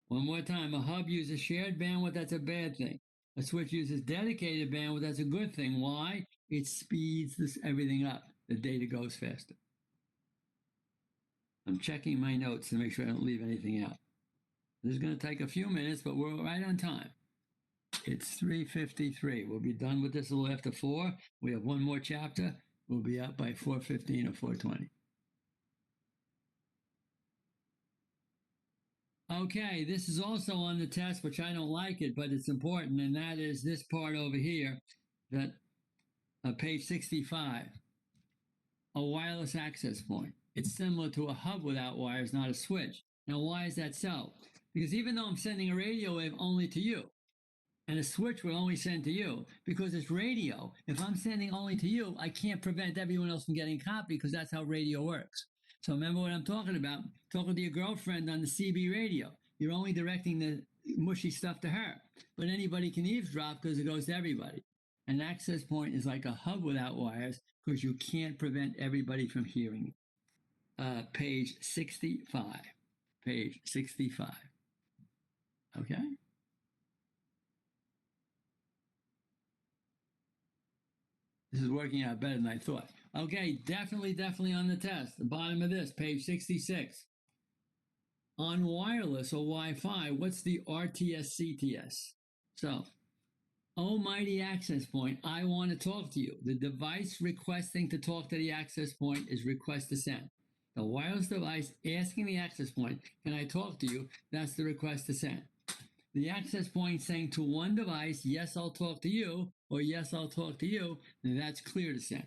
One more time, a hub uses shared bandwidth, that's a bad thing. A switch uses dedicated bandwidth, that's a good thing. Why? It speeds everything up. The data goes faster. I'm checking my notes to make sure I don't leave anything out. This is going to take a few minutes, but we're right on time. It's 3:53. We'll be done with this a little after 4. We have one more chapter. We'll be out by 4:15 or 4:20. Okay, this is also on the test, which I don't like it, but it's important, and that is this part over here, that page 65, a wireless access point. It's similar to a hub without wires, not a switch. Now, why is that so? Because even though I'm sending a radio wave only to you, and a switch will only send to you, because it's radio, if I'm sending only to you, I can't prevent everyone else from getting a copy because that's how radio works. So remember what I'm talking about. Talking to your girlfriend on the CB radio. You're only directing the mushy stuff to her, but anybody can eavesdrop because it goes to everybody. An access point is like a hub without wires because you can't prevent everybody from hearing it. Page 65. Page 65. Okay. This is working out better than I thought. Okay, definitely on the test. The bottom of this, page 66. On wireless or Wi-Fi, what's the RTS CTS? So, almighty access point, I want to talk to you. The device requesting to talk to the access point is request to send. The wireless device asking the access point, can I talk to you? That's the request to send. The access point saying to one device, yes, I'll talk to you, or yes, I'll talk to you, and that's clear to send.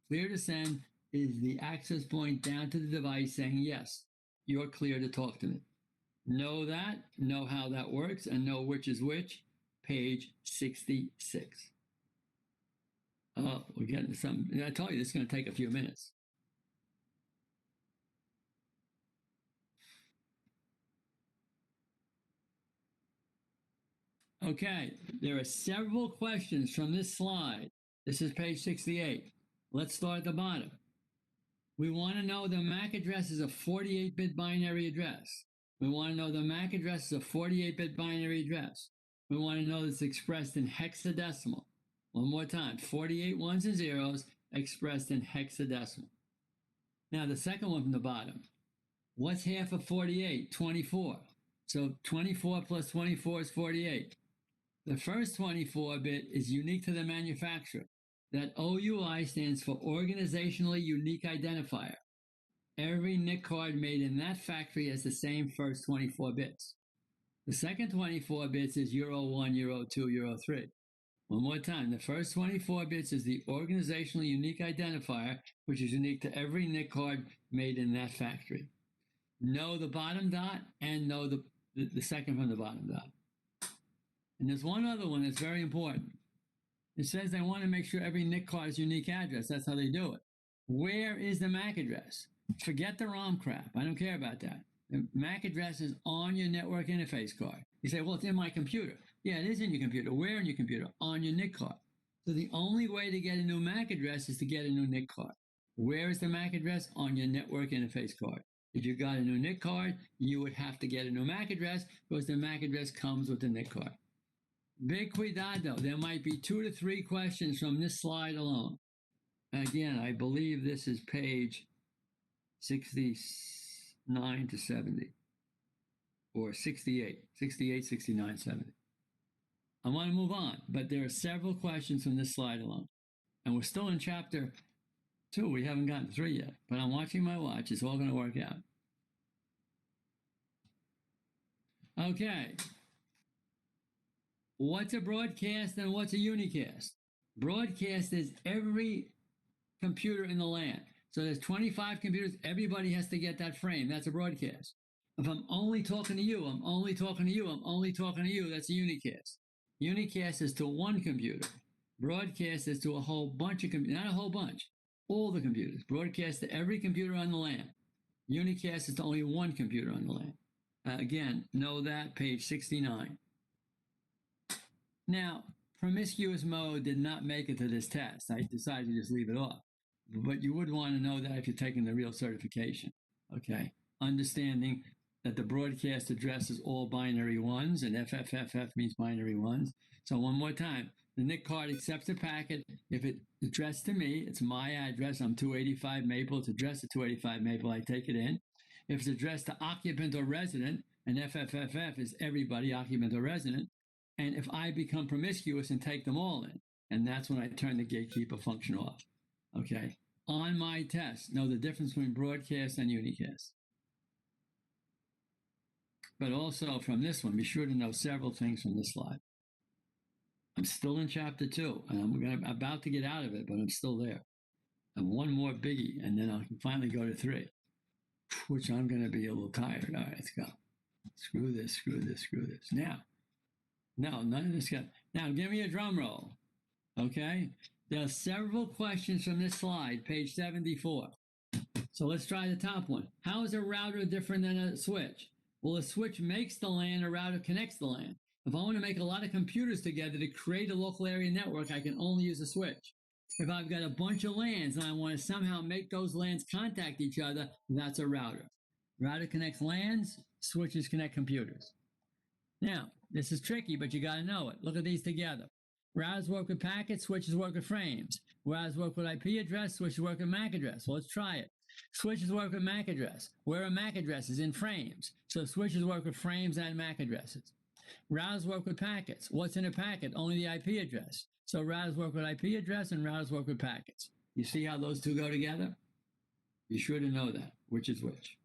Clear to send is the access point down to the device saying, yes, you're clear to talk to me. Know that, know how that works, and know which is which. Page 66. Oh, we're getting something. I told you this is going to take a few minutes. Okay, there are several questions from this slide. This is page 68. Let's start at the bottom. We want to know the MAC address is a 48-bit binary address. We want to know the MAC address is a 48-bit binary address. We want to know that it's expressed in hexadecimal. One more time, 48 ones and zeros expressed in hexadecimal. Now the second one from the bottom. What's half of 48? 24. So 24 plus 24 is 48. The first 24-bit is unique to the manufacturer. That OUI stands for Organizationally Unique Identifier. Every NIC card made in that factory has the same first 24 bits. The second 24 bits is Euro 1, Euro 2, Euro 3. One more time, the first 24 bits is the Organizationally Unique Identifier, which is unique to every NIC card made in that factory. Know the bottom dot and know the second from the bottom dot. And there's one other one that's very important. It says they want to make sure every NIC card is unique address. That's how they do it. Where is the MAC address? Forget the ROM crap. I don't care about that. The MAC address is on your network interface card. You say, well, it's in my computer. Yeah, it is in your computer. Where in your computer? On your NIC card. So the only way to get a new MAC address is to get a new NIC card. Where is the MAC address? On your network interface card. If you got a new NIC card, you would have to get a new MAC address because the MAC address comes with the NIC card. Big cuidado. There might be 2 to 3 questions from this slide alone. Again, I believe this is page 69 to 70 or 68, 69, 70. I want to move on, but there are several questions from this slide alone. And we're still in chapter 2. We haven't gotten 3 yet, but I'm watching my watch. It's all going to work out. Okay. What's a broadcast and what's a unicast? Broadcast is every computer in the LAN. So there's 25 computers. Everybody has to get that frame. That's a broadcast. If I'm only talking to you, I'm only talking to you, I'm only talking to you, that's a unicast. Unicast is to one computer. Broadcast is to a whole bunch of computers. Not a whole bunch. All the computers. Broadcast to every computer on the LAN. Unicast is to only one computer on the LAN. Again, know that, page 69. Now, promiscuous mode did not make it to this test. I decided to just leave it off. But you would want to know that if you're taking the real certification, okay? Understanding that the broadcast address is all binary ones, and FFFF means binary ones. So one more time, the NIC card accepts a packet. If it's addressed to me, it's my address. I'm 285 Maple. It's addressed to 285 Maple. I take it in. If it's addressed to occupant or resident, and FFFF is everybody, occupant or resident, and if I become promiscuous and take them all in, and that's when I turn the gatekeeper function off. Okay. On my test, know the difference between broadcast and unicast. But also from this one, be sure to know several things from this slide. I'm still in chapter 2, and I'm about to get out of it, but I'm still there. And one more biggie, and then I can finally go to 3, which I'm going to be a little tired. All right, let's go. Screw this, screw this, screw this. Now, no, none of this got. Now, give me a drum roll. Okay? There are several questions from this slide, page 74. So let's try the top one. How is a router different than a switch? Well, a switch makes the LAN, a router connects the LAN. If I want to make a lot of computers together to create a local area network, I can only use a switch. If I've got a bunch of LANs and I want to somehow make those LANs contact each other, that's a router. Router connects LANs, switches connect computers. Now, this is tricky, but you got to know it. Look at these together. Routers work with packets, switches work with frames. Routers work with IP address, switches work with MAC address. Well, let's try it. Switches work with MAC address. Where are MAC addresses? In frames. So switches work with frames and MAC addresses. Routers work with packets. What's in a packet? Only the IP address. So routers work with IP address and routers work with packets. You see how those two go together? You sure to know that, which is which.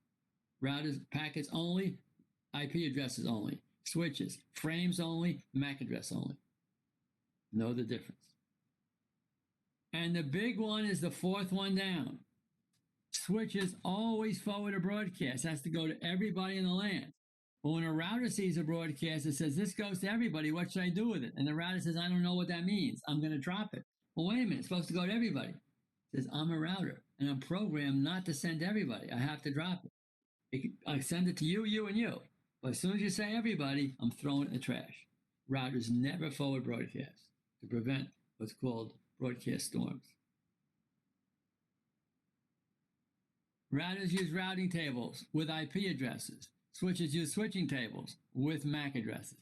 Routers, packets only, IP addresses only. Switches, frames only, MAC address only. Know the difference. And the big one is the fourth one down. Switches always forward a broadcast. Has to go to everybody in the LAN. But when a router sees a broadcast, it says, this goes to everybody. What should I do with it? And the router says, I don't know what that means. I'm going to drop it. Well, wait a minute. It's supposed to go to everybody. It says, I'm a router, and I'm programmed not to send to everybody. I have to drop it. I send it to you, you, and you. But as soon as you say everybody, I'm throwing it in the trash. Routers never forward broadcasts to prevent what's called broadcast storms. Routers use routing tables with IP addresses. Switches use switching tables with MAC addresses.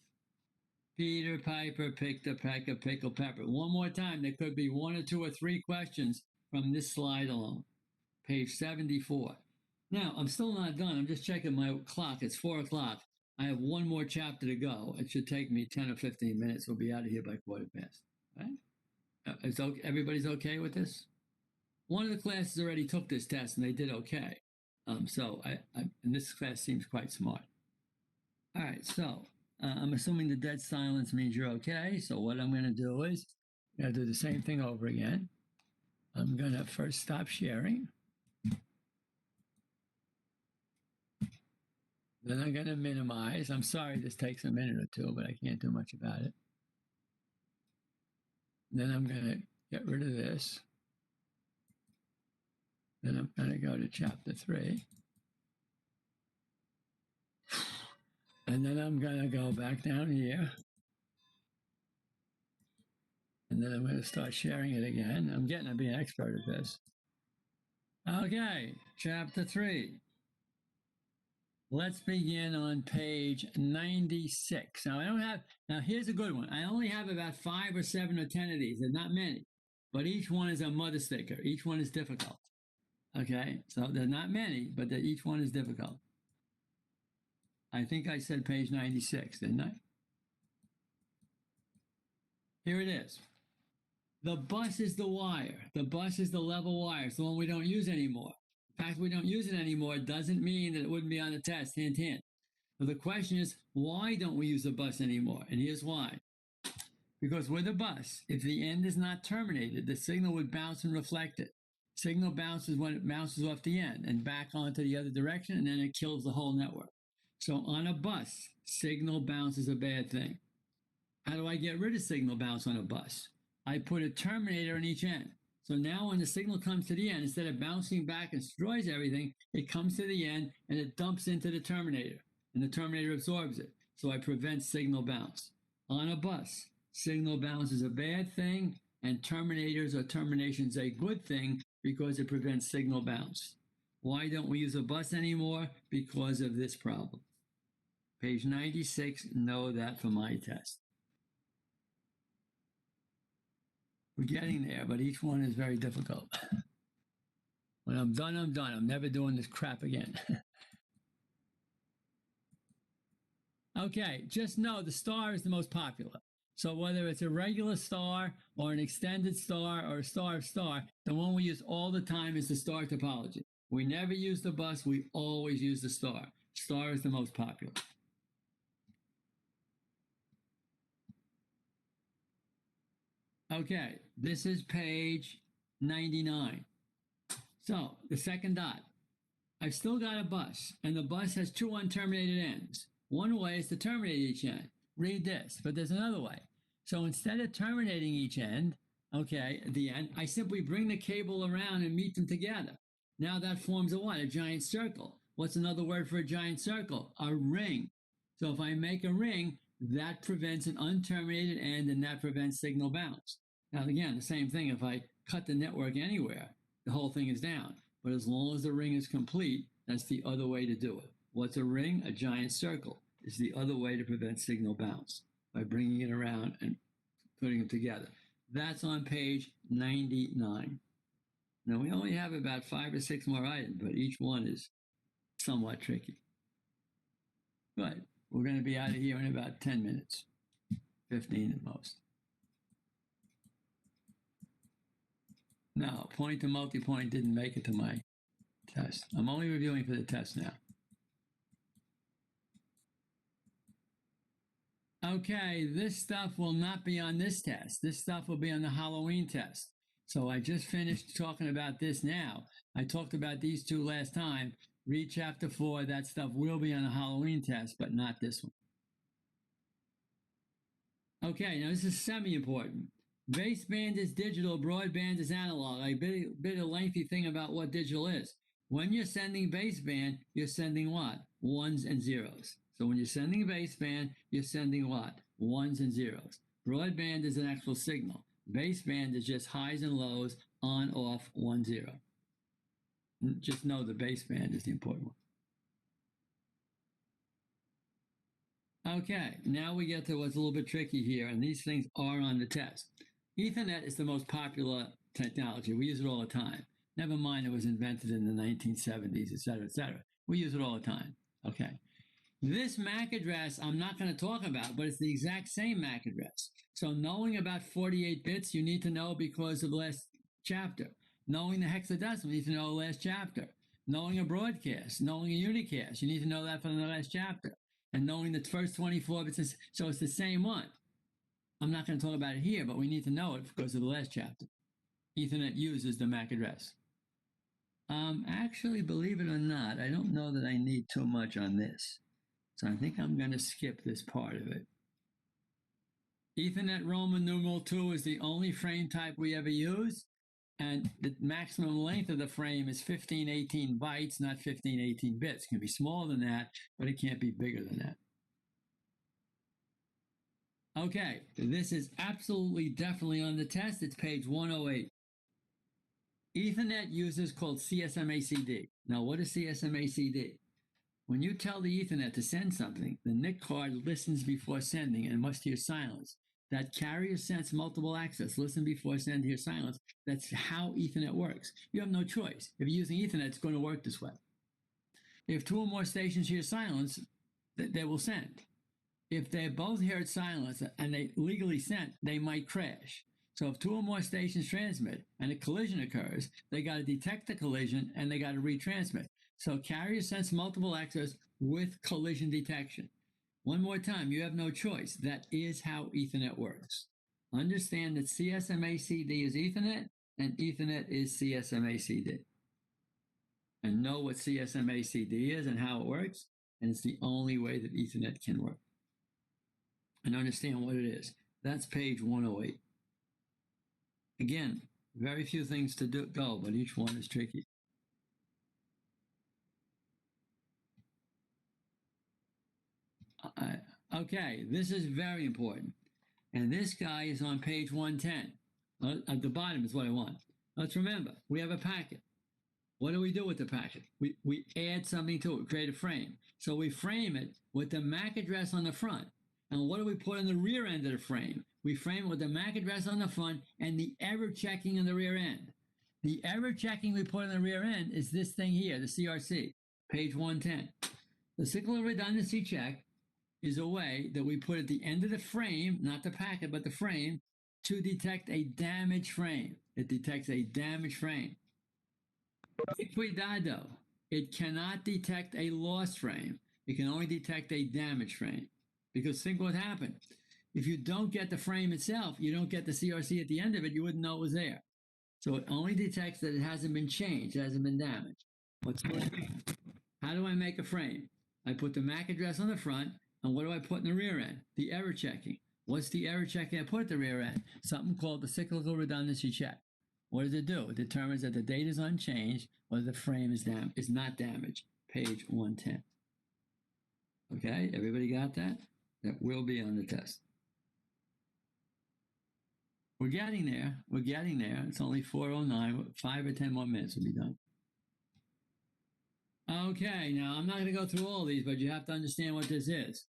Peter Piper picked a peck of pickled pepper. One more time, there could be one or two or three questions from this slide alone. Page 74. Now, I'm still not done. I'm just checking my clock. It's 4 o'clock. I have one more chapter to go. It should take me 10 or 15 minutes. We'll be out of here by 15:15. Right? Everybody's okay with this? One of the classes already took this test and they did okay. And this class seems quite smart. All right, so I'm assuming the dead silence means you're okay. So what I'm going to do is I'm going to do the same thing over again. I'm going to first stop sharing. Then I'm going to minimize. I'm sorry this takes a minute or two, but I can't do much about it. Then I'm going to get rid of this. Then I'm going to go to chapter 3. And then I'm going to go back down here. And then I'm going to start sharing it again. I'm getting to be an expert at this. Okay, chapter 3. Let's begin on page 96. Now here's a good one. I only have about 5 or 7 or 10 of these. They're not many, but each one is a mother sticker. Each one is difficult. Okay, so they're not many, but each one is difficult. I think I said page 96, didn't I? Here it is. The bus is the wire. The bus is the level wire. It's the one we don't use anymore. The fact we don't use it anymore doesn't mean that it wouldn't be on the test, hint, hint. So the question is, why don't we use the bus anymore? And here's why. Because with a bus, if the end is not terminated, the signal would bounce and reflect it. Signal bounces when it bounces off the end and back onto the other direction, and then it kills the whole network. So on a bus, signal bounce is a bad thing. How do I get rid of signal bounce on a bus? I put a terminator on each end. So now when the signal comes to the end, instead of bouncing back and destroys everything, it comes to the end and it dumps into the terminator, and the terminator absorbs it. So I prevent signal bounce. On a bus, signal bounce is a bad thing, and terminators or terminations a good thing because it prevents signal bounce. Why don't we use a bus anymore? Because of this problem. Page 96, know that for my test. We're getting there, but each one is very difficult. When I'm done, I'm done. I'm never doing this crap again. Okay, just know the star is the most popular. So whether it's a regular star or an extended star or a star of star, the one we use all the time is the star topology. We never use the bus, we always use the star. Star is the most popular. Okay, this is page 99. So the second dot. I've still got a bus, and the bus has 2 unterminated ends. One way is to terminate each end. Read this, but there's another way. So instead of terminating each end, okay, at the end, I simply bring the cable around and meet them together. Now that forms a what? A giant circle. What's another word for a giant circle? A ring. So if I make a ring, that prevents an unterminated end, and that prevents signal bounce. Now again, the same thing, if I cut the network anywhere, the whole thing is down. But as long as the ring is complete, that's the other way to do it. What's a ring? A giant circle. is the other way to prevent signal bounce, by bringing it around and putting them together. That's on page 99. Now, we only have about 5 or 6 more items, but each one is somewhat tricky. But we're going to be out of here in about 10 minutes, 15 at most. Now, point to multi-point didn't make it to my test. I'm only reviewing for the test now. Okay, this stuff will not be on this test. This stuff will be on the Halloween test. So I just finished talking about this now. I talked about these two last time. Read chapter 4. That stuff will be on the Halloween test, but not this one. Okay, now this is semi-important. Baseband is digital, broadband is analog. A bit of lengthy thing about what digital is. When you're sending baseband, you're sending what? Ones and zeros. So when you're sending baseband, you're sending what? Ones and zeros. Broadband is an actual signal. Baseband is just highs and lows, on, off, 1, 0. Just know the baseband is the important one. Okay, now we get to what's a little bit tricky here, and these things are on the test. Ethernet is the most popular technology. We use it all the time. Never mind it was invented in the 1970s, et cetera, et cetera. We use it all the time. Okay. This MAC address I'm not going to talk about, but it's the exact same MAC address. So knowing about 48 bits, you need to know because of the last chapter. Knowing the hexadecimal, you need to know the last chapter. Knowing a broadcast, knowing a unicast, you need to know that from the last chapter. And knowing the first 24 bits, so it's the same one. I'm not going to talk about it here, but we need to know it because of the last chapter. Ethernet uses the MAC address. Actually, believe it or not, I don't know that I need too much on this. So I think I'm going to skip this part of it. Ethernet Roman numeral 2 is the only frame type we ever use. And the maximum length of the frame is 1518 bytes, not 1518 bits. It can be smaller than that, but it can't be bigger than that. Okay, this is absolutely definitely on the test. It's page 108. Ethernet uses called CSMACD. Now, what is CSMACD? When you tell the Ethernet to send something, the NIC card listens before sending and must hear silence. That carrier sense multiple access, listen before send, hear silence. That's how Ethernet works. You have no choice. If you're using Ethernet, it's going to work this way. If 2 or more stations hear silence, they will send. If they both heard silence and they legally sent, they might crash. So if 2 or more stations transmit and a collision occurs, they got to detect the collision and they got to retransmit. So carrier sense multiple access with collision detection. One more time, you have no choice. That is how Ethernet works. Understand that CSMACD is Ethernet and Ethernet is CSMACD. And know what CSMACD is and how it works, and it's the only way that Ethernet can work. And understand what it is. That's page 108. Again, very few things to go, but each one is tricky. Okay, this is very important. And this guy is on page 110. At the bottom is what I want. Let's remember, we have a packet. What do we do with the packet? We add something to it, create a frame. So we frame it with the MAC address on the front. And what do we put on the rear end of the frame? We frame it with the MAC address on the front and the error checking on the rear end. The error checking we put on the rear end is this thing here, the CRC, page 110. The cyclical redundancy check is a way that we put at the end of the frame, not the packet, but the frame, to detect a damaged frame. It detects a damaged frame. Cuidado, it cannot detect a lost frame. It can only detect a damaged frame. Because think what happened. If you don't get the frame itself, you don't get the CRC at the end of it, you wouldn't know it was there. So it only detects that it hasn't been changed, it hasn't been damaged. What's going on? How do I make a frame? I put the MAC address on the front, and what do I put in the rear end? The error checking. What's the error checking I put at the rear end? Something called the cyclical redundancy check. What does it do? It determines that the data is unchanged or the frame is not damaged. Page 110. Okay, everybody got that? That will be on the test. We're getting there. We're getting there. It's only 4:09. 5 or 10 more minutes will be done. Okay, now I'm not going to go through all these, but you have to understand what this is.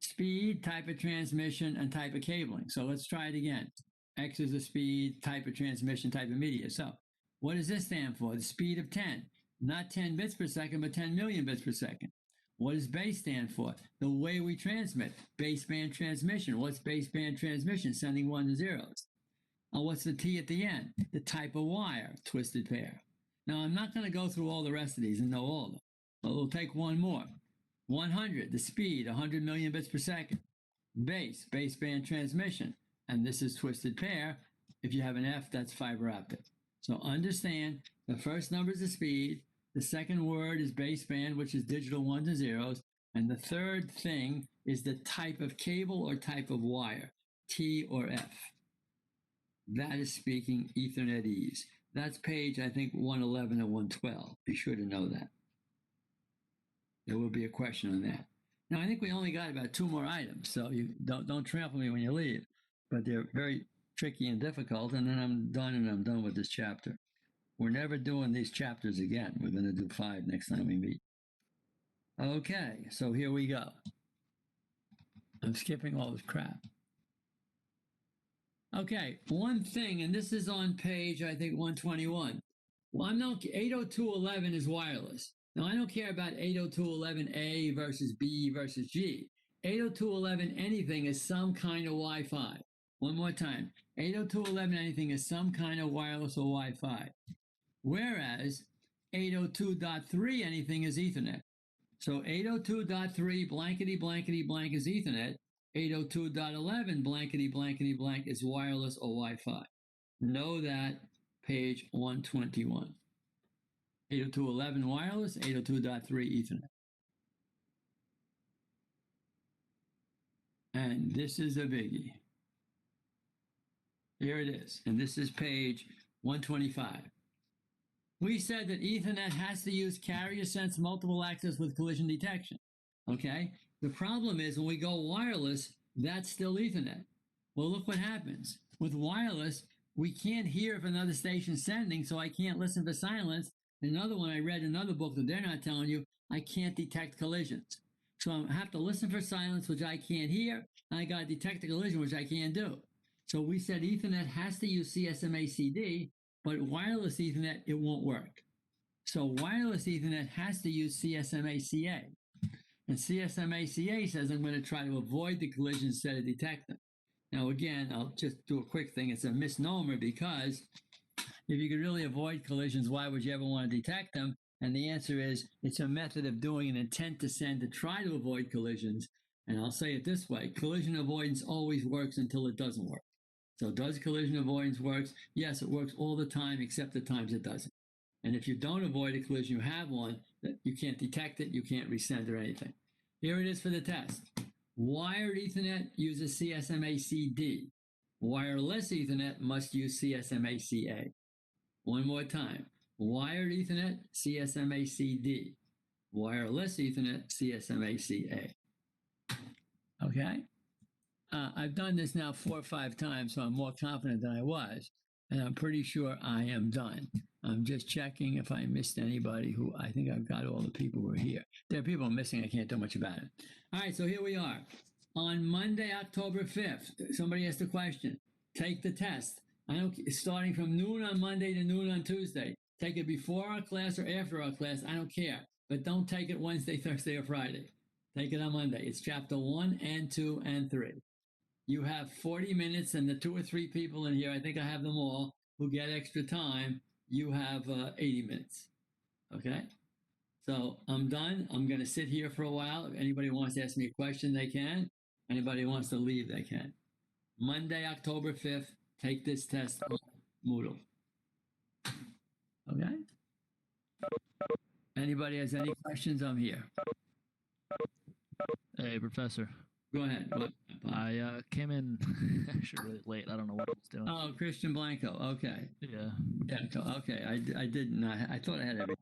speed, type of transmission, and type of cabling. So let's try it again. X is the speed, type of transmission, type of media. So what does this stand for? The speed of 10. Not 10 bits per second, but 10 million bits per second. What does base stand for? The way we transmit. Baseband transmission. What's baseband transmission? Sending ones and zeros. What's the T at the end? The type of wire, twisted pair. Now, I'm not going to go through all the rest of these and know all of them, but we'll take one more. 100, the speed, 100 million bits per second. Baseband transmission. And this is twisted pair. If you have an F, that's fiber optic. So understand the first number is the speed. The second word is baseband, which is digital ones and zeros. And the third thing is the type of cable or type of wire, T or F. That is speaking Ethernetese. That's page, I think, 111 and 112. Be sure to know that. There will be a question on that. Now, I think we only got about 2 more items, so you don't trample me when you leave. But they're very tricky and difficult, and then I'm done with this chapter. We're never doing these chapters again. We're going to do 5 next time we meet. Okay, so here we go. I'm skipping all this crap. Okay, one thing, and this is on page, I think, 121. Well, 802.11 is wireless. Now, I don't care about 802.11a versus B versus G. 802.11 anything is some kind of Wi-Fi. One more time. 802.11 anything is some kind of wireless or Wi-Fi. Whereas 802.3 anything is Ethernet. So 802.3 blankety blankety blank is Ethernet. 802.11 blankety blankety blank is wireless or Wi-Fi. Know that, page 121. 802.11 wireless, 802.3 Ethernet. And this is a biggie. Here it is, and this is page 125. We said that Ethernet has to use carrier sense multiple access with collision detection. Okay? The problem is when we go wireless, that's still Ethernet. Well, look what happens. With wireless, we can't hear if another station's sending, so I can't listen for silence. Another one I read in another book that they're not telling you, I can't detect collisions. So I have to listen for silence, which I can't hear, and I got to detect a collision, which I can't do. So we said Ethernet has to use CSMA-CD, but wireless Ethernet, it won't work. So wireless Ethernet has to use CSMA-CA. And CSMA-CA says I'm going to try to avoid the collision instead of detect them. Now, again, I'll just do a quick thing. It's a misnomer because if you could really avoid collisions, why would you ever want to detect them? And the answer is it's a method of doing an intent to send to try to avoid collisions. And I'll say it this way. Collision avoidance always works until it doesn't work. So does collision avoidance work? Yes, it works all the time except the times it doesn't. And if you don't avoid a collision, you have one, that you can't detect it, you can't resend or anything. Here it is for the test. Wired Ethernet uses CSMA-CD. Wireless Ethernet must use CSMA-CA. One more time. Wired Ethernet, CSMA-CD. Wireless Ethernet, CSMA-CA. Okay? I've done this now 4 or 5 times, so I'm more confident than I was. And I'm pretty sure I am done. I'm just checking if I missed anybody who I think I've got all the people who are here. There are people missing. I can't do much about it. All right, so here we are. On Monday, October 5th, somebody asked a question. Take the test. Starting from noon on Monday to noon on Tuesday. Take it before our class or after our class. I don't care. But don't take it Wednesday, Thursday, or Friday. Take it on Monday. It's chapter 1 and 2 and 3. You have 40 minutes, and the 2 or 3 people in here, I think I have them all, who get extra time, you have 80 minutes. Okay? So I'm done. I'm going to sit here for a while. If anybody wants to ask me a question, they can. Anybody wants to leave, they can. Monday, October 5th, take this test on Moodle. Okay? Anybody has any questions? I'm here. Hey, Professor. Go ahead. I came in actually really late. I don't know what I was doing. Oh, Christian Blanco. Okay. Yeah. Yeah. Okay. I didn't. I thought I had everything.